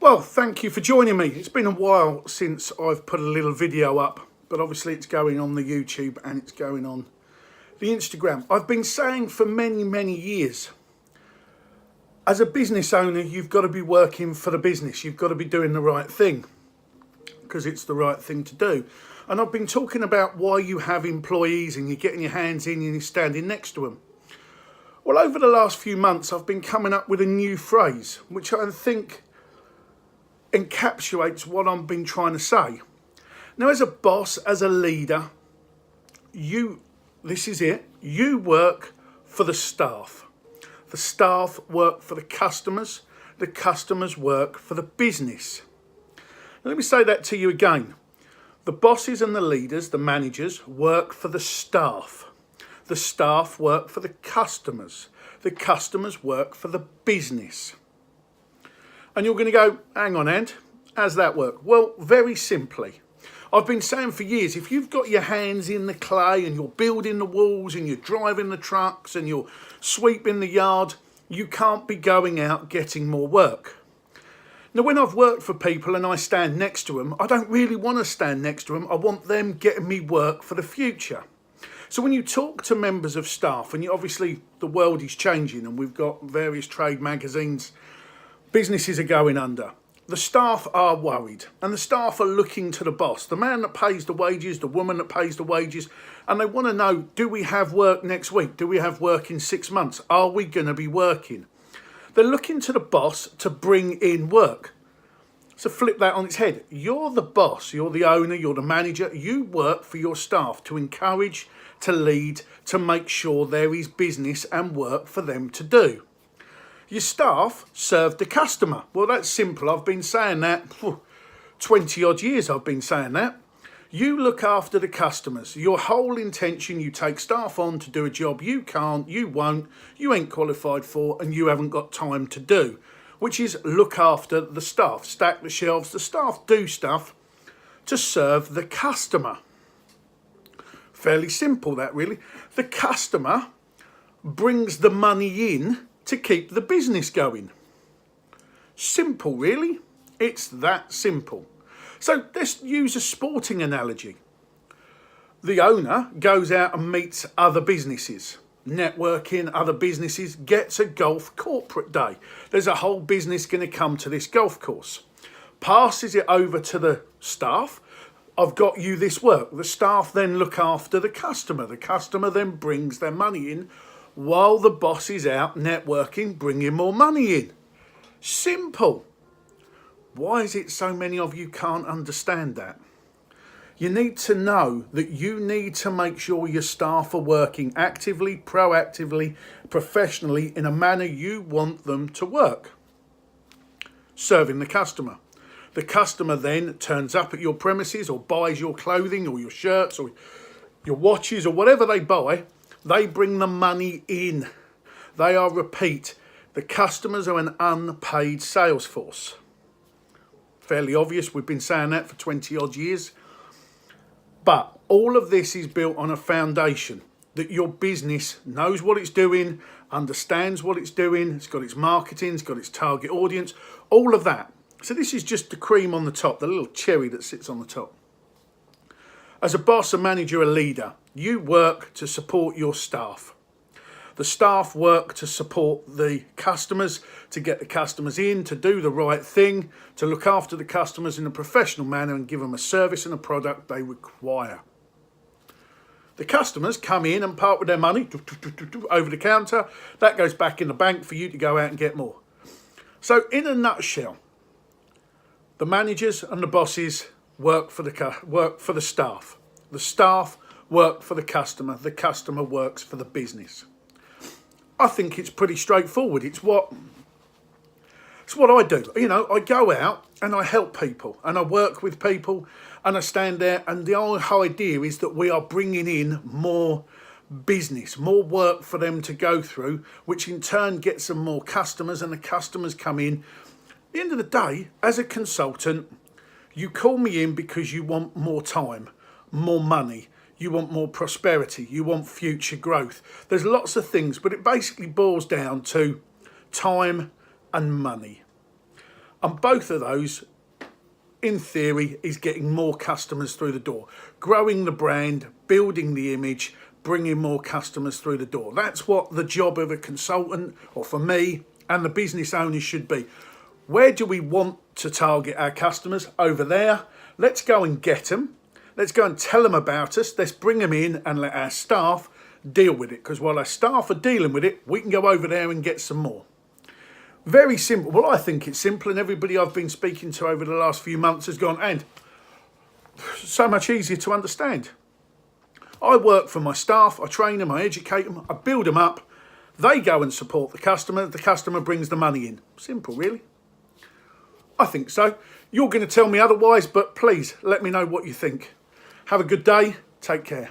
Well, thank you for joining me. It's been a while since I've put a little video up, but obviously it's going on the YouTube and it's going on the Instagram. I've been saying for many years, as a business owner, you've got to be working for the business. You've got to be doing the right thing because it's the right thing to do. And I've been talking about why you have employees and you're getting your hands in and you're standing next to them. Well, over the last few months, I've been coming up with a new phrase, which I think encapsulates what I've been trying to say. Now, as a boss, as a leader, this is it, you work for the staff. The staff work for the customers work for the business. Now, let me say that to you again. The bosses and the leaders, the managers, work for the staff. The staff work for the customers work for the business. And you're going to go, hang on, Ant, how's that work? Well, very simply. I've been saying for years, if you've got your hands in the clay and you're building the walls and you're driving the trucks and you're sweeping the yard, you can't be going out getting more work. Now, when I've worked for people and I stand next to them, I don't really want to stand next to them. I want them getting me work for the future. So when you talk to members of staff, and obviously the world is changing and we've got various trade magazines, businesses are going under. The staff are worried and the staff are looking to the boss, the man that pays the wages, the woman that pays the wages, and they want to know, do we have work next week? Do we have work in 6 months? Are we going to be working? They're looking to the boss to bring in work. So flip that on its head. You're the boss, you're the owner, you're the manager. You work for your staff to encourage, to lead, to make sure there is business and work for them to do. Your staff serve the customer. Well, that's simple. I've been saying that 20 odd years. I've been saying that. You look after the customers. Your whole intention, you take staff on to do a job you can't, you won't, you ain't qualified for, and you haven't got time to do, which is look after the staff, stack the shelves. The staff do stuff to serve the customer. Fairly simple, that really. The customer brings the money in to keep the business going. Simple, really. It's that simple. So let's use a sporting analogy. The owner goes out and meets other businesses, networking, other businesses, gets a golf corporate day. There's a whole business going to come to this golf course. Passes it over to the staff. I've got you this work. The staff then look after the customer. The customer then brings their money in while the boss is out networking, bringing more money in. Simple. Why is it so many of you can't understand that? You need to know that you need to make sure your staff are working actively, proactively, professionally in a manner you want them to work. Serving the customer. The customer then turns up at your premises or buys your clothing or your shirts or your watches or whatever they buy. They bring the money in. They are repeat. The customers are an unpaid sales force. Fairly obvious. We've been saying that for 20 odd years. But all of this is built on a foundation that your business knows what it's doing, understands what it's doing. It's got its marketing, it's got its target audience, all of that. So this is just the cream on the top, the little cherry that sits on the top. As a boss, a manager, a leader, you work to support your staff. The staff work to support the customers, to get the customers in, to do the right thing, to look after the customers in a professional manner and give them a service and a product they require. The customers come in and part with their money over the counter. That goes back in the bank for you to go out and get more. So in a nutshell, the managers and the bosses work for the staff. The staff work for the customer works for the business. I think it's pretty straightforward. It's what I do. You know, I go out and I help people and I work with people and I stand there, and the whole idea is that we are bringing in more business, more work for them to go through, which in turn gets them more customers, and the customers come in. At the end of the day, as a consultant, you call me in because you want more time, more money, you want more prosperity, you want future growth. There's lots of things, but it basically boils down to time and money. And both of those, in theory, is getting more customers through the door, growing the brand, building the image, bringing more customers through the door. That's what the job of a consultant, or for me, and the business owners should be. Where do we want to target our customers? Over there. Let's go and get them. Let's go and tell them about us. Let's bring them in and let our staff deal with it. Because while our staff are dealing with it, we can go over there and get some more. Very simple. Well, I think it's simple, and everybody I've been speaking to over the last few months has gone, and so much easier to understand. I work for my staff, I train them, I educate them, I build them up. They go and support the customer brings the money in. Simple, really. I think so. You're going to tell me otherwise, but please let me know what you think. Have a good day. Take care.